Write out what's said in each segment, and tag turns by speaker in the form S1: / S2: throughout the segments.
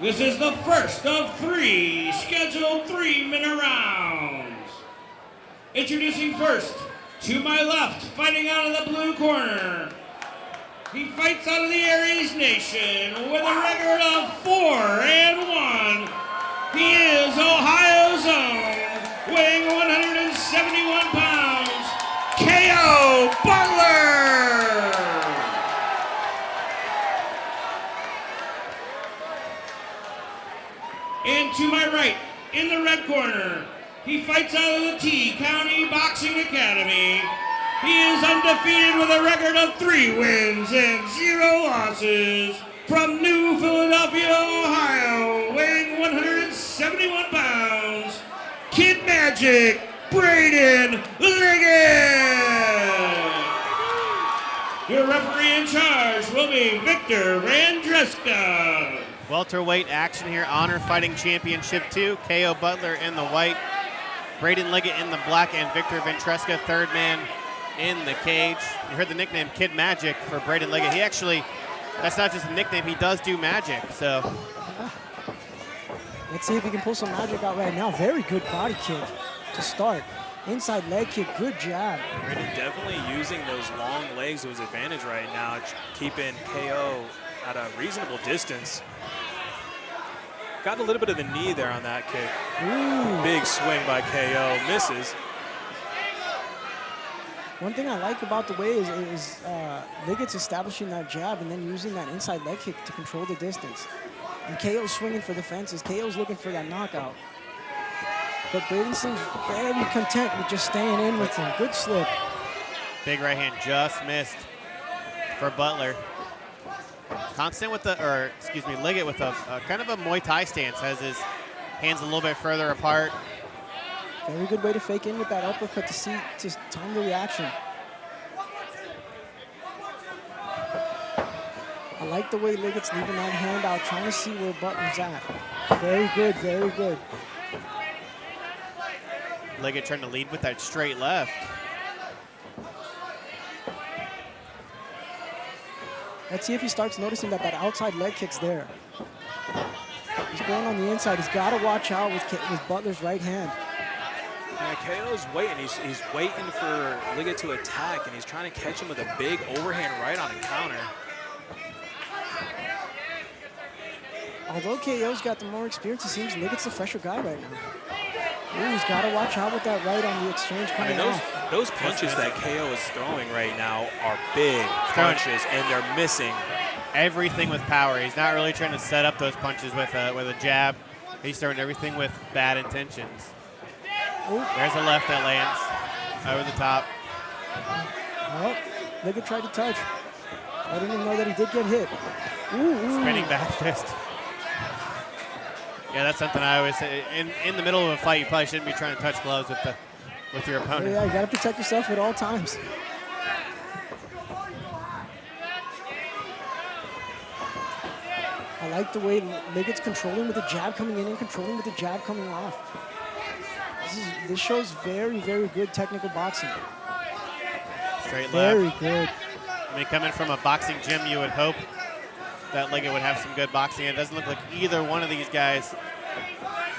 S1: This is the first of 3 scheduled 3-minute rounds. Introducing first, to my left, fighting out of the blue corner. He fights out of the Aries Nation with a record of 4-1. He is Ohio's own, weighing 171 pounds, KO Butler. And to my right, in the red corner, he fights out of the T County Boxing Academy. He is undefeated with a record of 3 wins and 0 losses. From New Philadelphia, Ohio, weighing 171 pounds, Kid Magic, Braden Liggett. Your referee in charge will be Victor Vandreska.
S2: Welterweight action here, Honor Fighting Championship 2. KO Butler in the white, Braden Liggett in the black, and Victor Vandreska, third man in the cage. You heard the nickname Kid Magic for Braden Liggett. He actually, that's not just a nickname, he does do magic, so.
S3: Let's see if he can pull some magic out right now. Very good body kick to start. Inside leg kick, good jab.
S4: Braden definitely using those long legs to his advantage right now, keeping KO at a reasonable distance. Got a little bit of the knee there on that kick.
S3: Ooh.
S4: Big swing by KO, misses.
S3: One thing I like about the way is Liggett's establishing that jab and then using that inside leg kick to control the distance. And KO's swinging for the fences. KO's looking for that knockout. But Braden seems very content with just staying in with him. Good slip.
S2: Big right hand just missed for Butler. Constant with the, or excuse me, Liggett with a kind of a Muay Thai stance, has his hands a little bit further apart.
S3: Very good way to fake in with that uppercut to see, to time the reaction. I like the way Liggett's leaving that hand out, trying to see where Butler's at. Very good, very good.
S2: Liggett trying to lead with that straight left.
S3: Let's see if he starts noticing that outside leg kick's there. He's going on the inside. He's got to watch out with Butler's right hand.
S4: Yeah, KO's waiting. He's waiting for Liggett to attack, and he's trying to catch him with a big overhand right on a counter.
S3: Although KO's got the more experience, it seems Liggett's the fresher guy right now. Ooh, he's got to watch out with that right on the exchange coming off.
S4: Those punches that KO is throwing right now are big punches, and they're missing.
S2: Everything with power. He's not really trying to set up those punches with a jab. He's throwing everything with bad intentions.
S3: Ooh.
S2: There's a left that lands over the top.
S3: Well, Liggett tried to touch. I didn't even know that he did get hit. Ooh.
S2: Spinning back fist. Yeah, that's something I always say. In the middle of a fight, you probably shouldn't be trying to touch gloves with your opponent.
S3: Yeah, you got to protect yourself at all times. I like the way Liggett's controlling with the jab coming in and controlling with the jab coming off. This shows very, very good technical boxing.
S2: Straight left.
S3: Very good.
S2: I mean, coming from a boxing gym, you would hope that Liggett would have some good boxing. It doesn't look like either one of these guys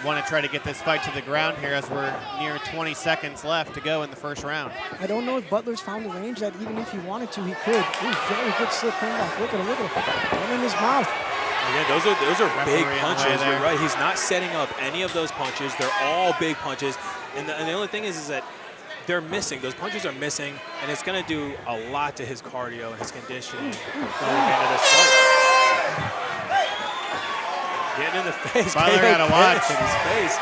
S2: want to try to get this fight to the ground here as we're near 20 seconds left to go in the first round.
S3: I don't know if Butler's found a range that even if he wanted to, he could. Ooh, very good slip comeback. Look at him. Right in his mouth.
S4: Yeah, those are big punches.
S2: You're
S4: You're right. He's not setting up any of those punches. They're all big punches. And the only thing is that they're missing. Those punches are missing, and it's going to do a lot to his cardio and his conditioning going into this fight. Getting in the face.
S2: Butler got to watch.
S4: In his face.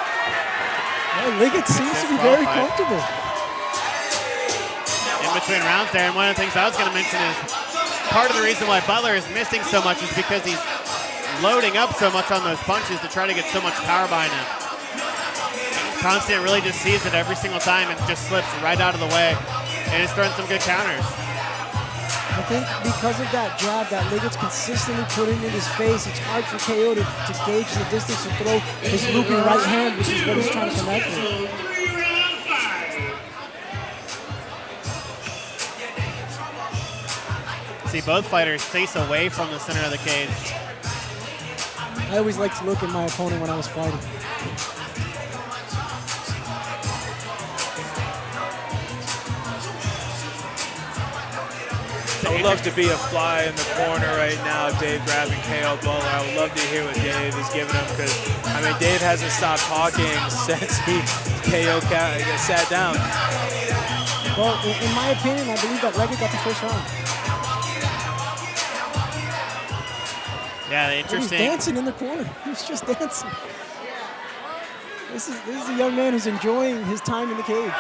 S3: Yeah, Liggett seems to be very comfortable.
S2: In between rounds there, and one of the things I was going to mention is part of the reason why Butler is missing so much is because he's loading up so much on those punches to try to get so much power behind him. Constant really just sees it every single time and just slips right out of the way, and is throwing some good counters.
S3: I think because of that jab that Liggett's consistently putting in his face, it's hard for KO to gauge the distance to throw his looping right hand, which is what he's trying to connect with.
S2: See both fighters face away from the center of the cage.
S3: I always like to look at my opponent when I was fighting.
S4: I would love to be a fly in the corner right now, Dave grabbing KO Butler. I would love to hear what Dave is giving him because, I mean, Dave hasn't stopped talking since he sat down.
S3: Well, in my opinion, I believe that Liggett got the first round.
S2: Yeah,
S3: He
S2: interesting.
S3: was dancing in the corner. He was just dancing. This is a young man who's enjoying his time in the cage.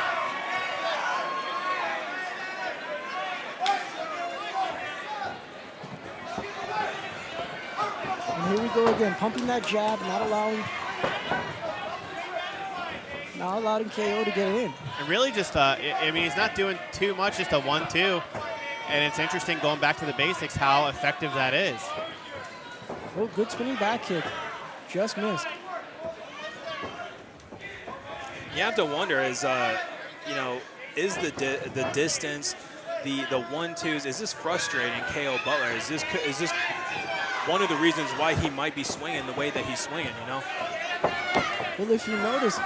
S3: And here we go again, pumping that jab, not allowing KO to get in.
S2: And really just, I mean, he's not doing too much, just a 1-2. And it's interesting going back to the basics how effective that is.
S3: Oh, good spinning back kick. Just missed.
S4: You have to wonder is, you know, is the distance, the 1-2s, is this frustrating KO Butler? Is this one of the reasons why he might be swinging the way that he's swinging, you know?
S3: Well, if you notice,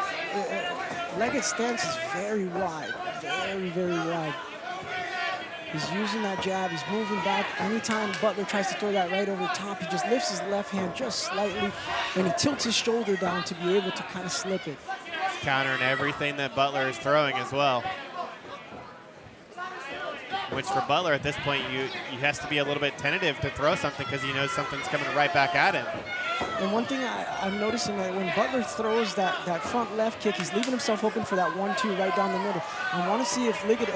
S3: Liggett's stance is very wide, very, very wide. He's using that jab, he's moving back. Anytime Butler tries to throw that right over the top, he just lifts his left hand just slightly, and he tilts his shoulder down to be able to kind of slip it.
S2: He's countering everything that Butler is throwing as well. Which for Butler at this point, he has to be a little bit tentative to throw something because he knows something's coming right back at him.
S3: And one thing I'm noticing that when Butler throws that front left kick, he's leaving himself open for that 1-2 right down the middle. I want to see if Liggett,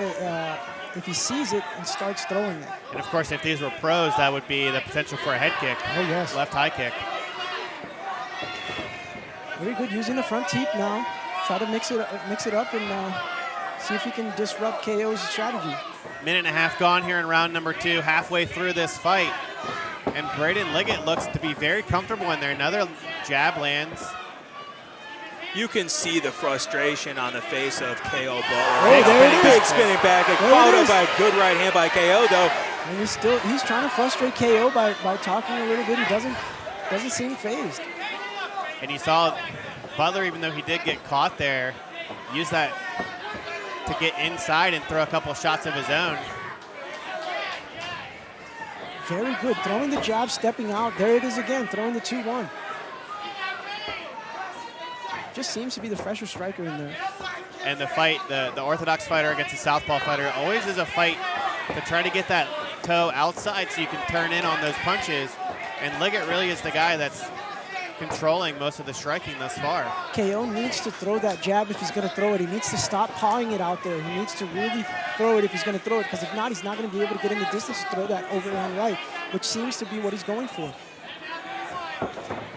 S3: if he sees it and starts throwing it.
S2: And of course, if these were pros, that would be the potential for a head kick.
S3: Oh, yes.
S2: Left high kick.
S3: Very good, using the front teep now. Try to mix it up and see if he can disrupt KO's strategy.
S2: Minute and a half gone here in round number 2, halfway through this fight. And Braden Liggett looks to be very comfortable in there. Another jab lands.
S4: You can see the frustration on the face of KO Butler.
S3: Oh, there it is.
S4: Big spinning back, followed up by a good right hand by KO, though.
S3: And he's trying to frustrate KO by talking a little bit. He doesn't seem phased.
S2: And you saw Butler, even though he did get caught there, use that to get inside and throw a couple shots of his own.
S3: Very good, throwing the jab, stepping out. There it is again, throwing the 2-1. Just seems to be the fresher striker in there.
S2: And the fight, the orthodox fighter against the southpaw fighter, always is a fight to try to get that toe outside so you can turn in on those punches. And Liggett really is the guy that's controlling most of the striking thus far.
S3: KO needs to throw that jab if he's going to throw it. He needs to stop pawing it out there. He needs to really throw it if he's going to throw it, because if not, he's not going to be able to get in the distance to throw that overhand right, which seems to be what he's going for.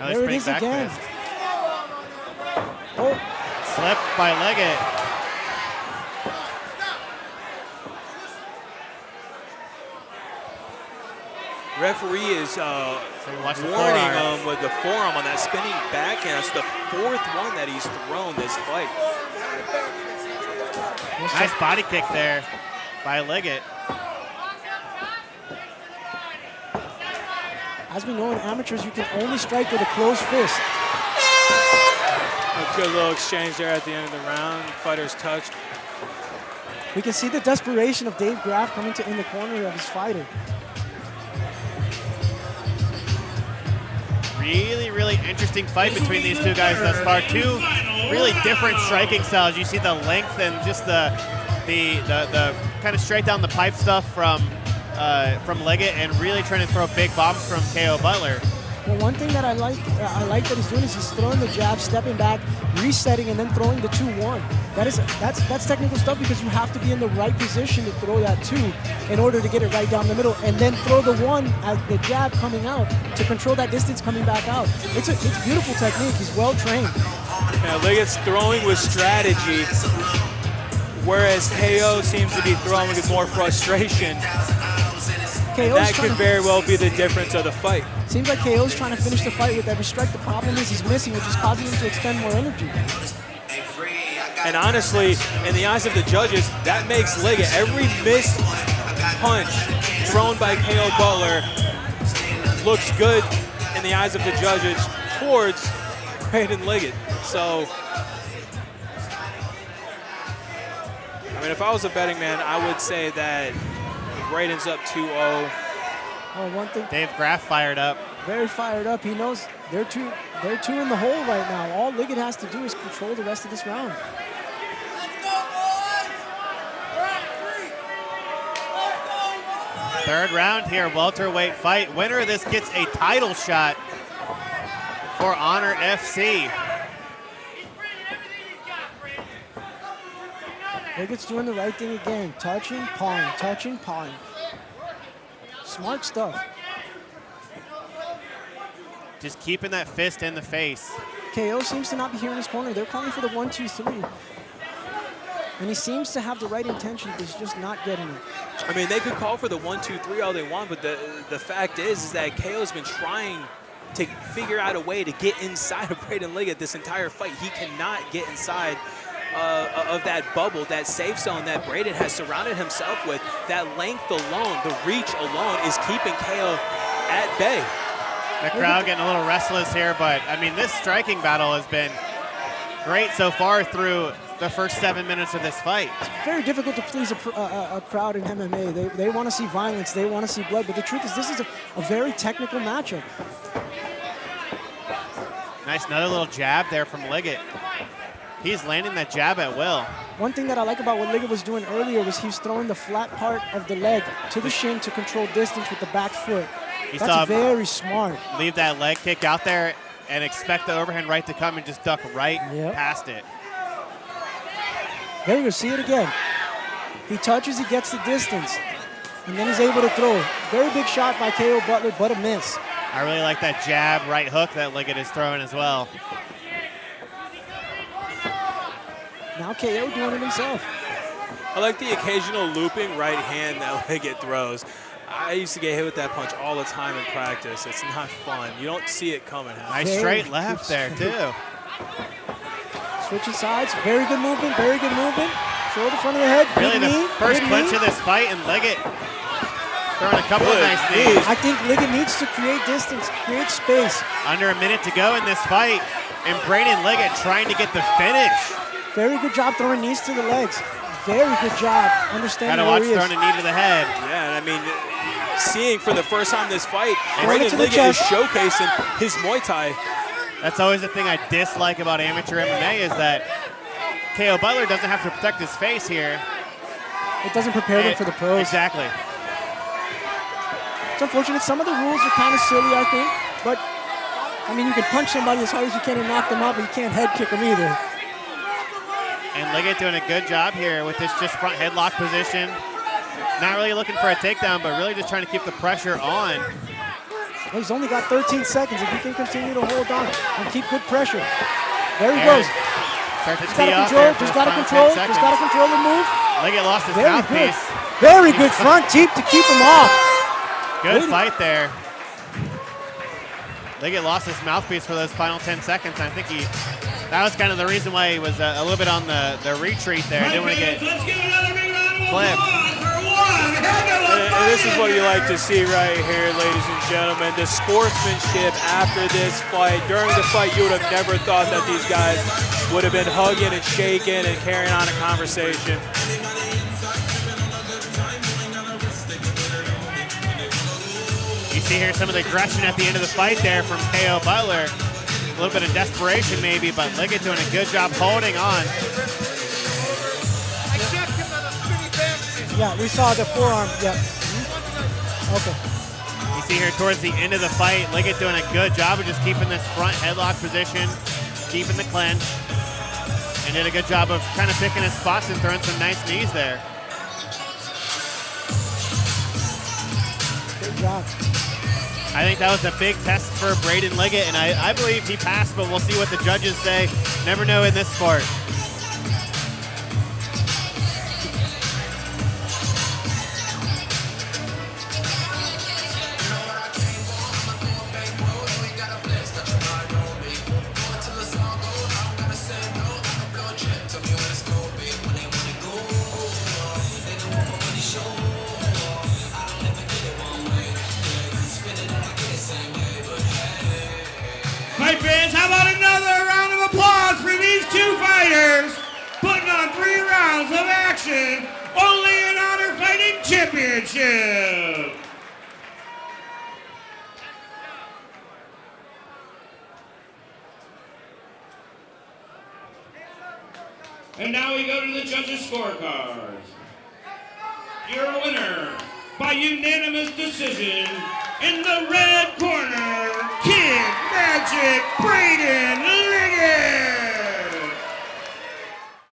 S3: There it is again.
S2: Fist.
S3: Oh,
S2: Slip by Liggett.
S4: Referee is warning him with the forearm on that spinning backhand. It's the 4th one that he's thrown this fight.
S2: Nice body kick there by Liggett.
S3: as we know in amateurs, you can only strike with a closed fist.
S4: A good little exchange there at the end of the round. Fighters touched.
S3: We can see the desperation of Dave Graff coming to in the corner of his fighter.
S2: Really, really interesting fight between these two guys thus far. Two really different striking styles. You see the length and just the kind of straight down the pipe stuff from Liggett, and really trying to throw big bombs from KO Butler.
S3: Well, one thing that I like that he's doing is he's throwing the jab, stepping back, resetting, and then throwing the 2-1. That's technical stuff, because you have to be in the right position to throw that 2 in order to get it right down the middle, and then throw the 1 as the jab coming out to control that distance coming back out. It's beautiful technique. He's well trained.
S4: Yeah, Liggett's throwing with strategy, whereas KO seems to be throwing with more frustration. That could very well be the difference of the fight.
S3: Seems like KO's trying to finish the fight with every strike. The problem is he's missing, which is causing him to expend more energy.
S4: And honestly, in the eyes of the judges, that makes Liggett, every missed punch thrown by KO Butler looks good in the eyes of the judges towards Braden Liggett. So, I mean, if I was a betting man, I would say that Braden's up 2-0.
S3: Oh, one thing.
S2: Dave Graff fired up.
S3: Very fired up. He knows they're two in the hole right now. All Liggett has to do is control the rest of this round.
S2: Third round here, welterweight fight. Winner of this gets a title shot for Honor FC.
S3: Liggett's doing the right thing again. Touching, pawing, touching, pawing. Smart stuff.
S2: Just keeping that fist in the face.
S3: KO seems to not be here in his corner. They're calling for the 1-2-3. And he seems to have the right intention, but he's just not getting it.
S4: I mean, they could call for the 1-2-3 all they want, but the fact is that KO's been trying to figure out a way to get inside of Braden Liggett this entire fight. He cannot get inside of that bubble, that safe zone that Braden has surrounded himself with. That length alone, the reach alone, is keeping KO at bay.
S2: The crowd getting a little restless here, but I mean, this striking battle has been great so far through the first 7 minutes of this fight.
S3: It's very difficult to please a crowd in MMA. They want to see violence, they want to see blood, but the truth is this is a very technical matchup.
S2: Nice, another little jab there from Liggett. He's landing that jab at will.
S3: One thing that I like about what Liggett was doing earlier was he was throwing the flat part of the leg to the shin to control distance with the back foot. That's very smart.
S2: Leave that leg kick out there and expect the overhand right to come and just duck right past it.
S3: There you go, see it again. He touches, he gets the distance, and then he's able to throw. Very big shot by KO Butler, but a miss.
S2: I really like that jab right hook that Liggett is throwing as well.
S3: Now KO doing it himself.
S4: I like the occasional looping right hand that Liggett throws. I used to get hit with that punch all the time in practice. It's not fun. You don't see it coming.
S2: Nice straight left there, too.
S3: Switching sides, very good movement, very good movement. Shoulder front of the head,
S2: really
S3: big knee,
S2: the first clinch of this fight, and Liggett throwing a couple of nice knees.
S3: I think Liggett needs to create distance, create space.
S2: Under a minute to go in this fight, and Braden Liggett trying to get the finish.
S3: Very good job throwing knees to the legs. Very good job understanding where he is.
S2: Gotta watch throwing a knee to the head.
S4: Yeah, and I mean, seeing for the first time this fight, Braden Liggett is showcasing his Muay Thai.
S2: That's always the thing I dislike about amateur MMA is that KO Butler doesn't have to protect his face here.
S3: It doesn't prepare them for the pros.
S2: Exactly.
S3: It's unfortunate. Some of the rules are kind of silly, I think. But, I mean, you can punch somebody as hard as you can and knock them out, but you can't head kick them either.
S2: And Liggett doing a good job here with this just front headlock position. Not really looking for a takedown, but really just trying to keep the pressure on.
S3: Well, he's only got 13 seconds. If he can continue to hold on and keep good pressure. There he goes. Just got to control the move.
S2: Liggett lost his mouthpiece.
S3: Very good front teep to keep him off.
S2: Good fight there. Liggett lost his mouthpiece for those final 10 seconds. I think that was kind of the reason why he was a little bit on the retreat there. Didn't want to get clipped.
S4: And this is what you like to see right here, ladies and gentlemen. The sportsmanship after this fight. During the fight, you would have never thought that these guys would have been hugging and shaking and carrying on a conversation.
S2: You see here some of the aggression at the end of the fight there from KO Butler. A little bit of desperation maybe, but Liggett doing a good job holding on.
S3: Yeah, we saw the forearm. Yeah. Okay.
S2: You see here towards the end of the fight, Liggett doing a good job of just keeping this front headlock position, keeping the clinch, and did a good job of kind of picking his spots and throwing some nice knees there.
S3: Good job.
S2: I think that was a big test for Braden Liggett, and I believe he passed, but we'll see what the judges say. Never know in this sport.
S1: action only in Honor Fighting Championship. And now we go to the judges' scorecards. Your winner by unanimous decision in the red corner, Kid Magic Braden